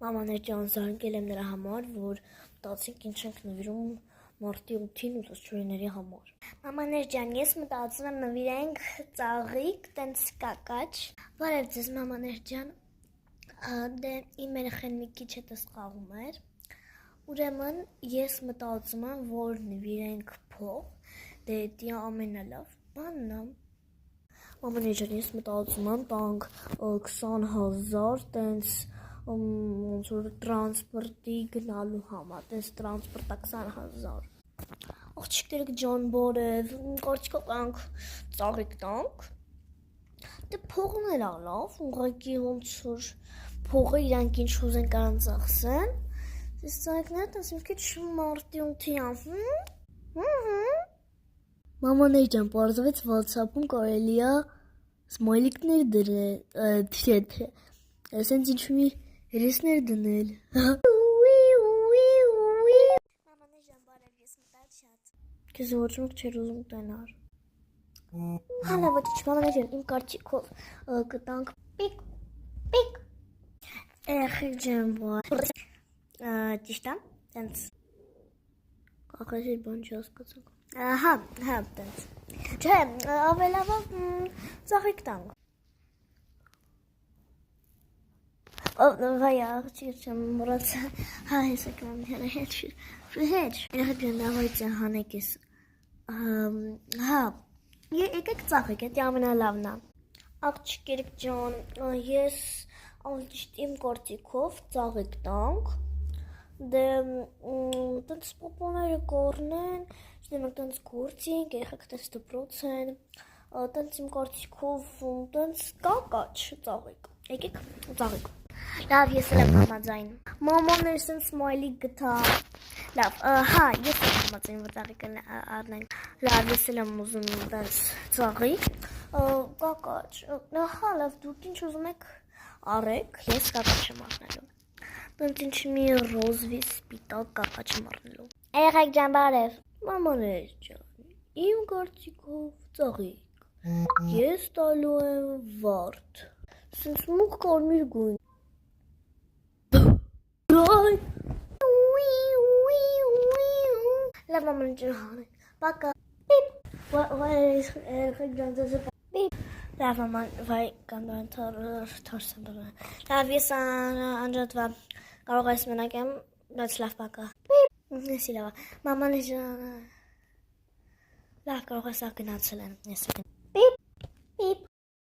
Mamanեր ջան զանգել եմ նրա համար, որ մտածենք ինչ ենք նվիրում մարտի 8-ին ուսուցչուհիների համար։ Mamanեր ջան, ես մտածում եմ նվիրենք ծաղիկ, տենց կակաչ։ Բարև ձեզ mamanեր ջան։ Դե իմ երեխան մի քիչ հետս խաղում էր։ Ուրեմն ես մտածում եմ, որ նվիրենք փող, դե դա ամենալավ բանն է։ Mamanեր ջան, ես մտածում եմ տանք 20,000 տենց ոնց որ տրանսպորտի գնալու համար, տես տրանսպորտա 20,000։ Աղջիկներ ջան բարև, կարծիքով տանք ծաղիկ տանք։ Դե փողն էլ լավ, ուղղակի ոնց որ փողը իրանք ինչ ուզեն կարան ծախսեն։ Այս ծաղիկները տես մի քիչ մարտի 8-ի Mamanեր ջան, պարզվեց WhatsApp-ում կարելի է սմայլիկներ դրել, ասենց ինչ-մի հերեսներ դնել։ Mamanեր ջան, բարև, ես մտած շատ։ Քեզ ոչ ոք չեր ուզում տենար։ Հալա ոչ, mamanեր ջան, իմ կարծիքով կտանք պիկ։ Երեխեք ջան, ճիշտ է, տենց կախեցիր բան չհասկացանք։ Հա, տենց։ Չէ, ավելավա ծաղիկ տանք։ Վայ, աղջիկ չեմ մոռացա, հա, հեսա կմամ հետ։ Երեխեք ջան, դավայցը հանեք ես։ Հա, եկեք ծաղիկ, էդի ամենալավն է։ Աղջիկ ջան, ես անճիշտ իմ կարծիքով ծաղիկ տանք։ Դե տենց պոպոները կորնեն, չնայած տենց գործինք, երեխեք տենց դպրոց են, տենց իմ կարծիքով տենց կակաչ ծաղիկ։ Եկեք ծաղիկ։ Լավ, ես էլ եմ համաձայն։ Մամաներ սենց սմայլիկ գտա։ Լավ, հա, ես եմ համաձայն, որ ծաղիկը առնենք։ Լավ, ես էլ եմ ուզում տենց ծաղիկ, կակաչ։ Հա, լավ, դուք ինչ ուզում եք առեք, ես կակաչ եմ առնելու։ Տենց ինչ մի ռոզվի սպիտակ կակաչ եմ առնելու։ Երեխեք ջան, բարև։ Mamanեր ջան, իմ կարծիքով ծաղիկ։ Ես տալու եմ վարդ։ Սենց մուգ կարմիր գույն։ Լավ mamanեր ջան, պակա։ Երեխեք ջան, ձեզ պիպ։ Լավ maman, վայ, կամրան թորսեմ բրան։ Լավ, ես անջատվա, կարող ես մենակ եմ, բայց լավ պակա։ Ես լավ, mamanեր ջան, լավ կարող ես գնացել եմ, ես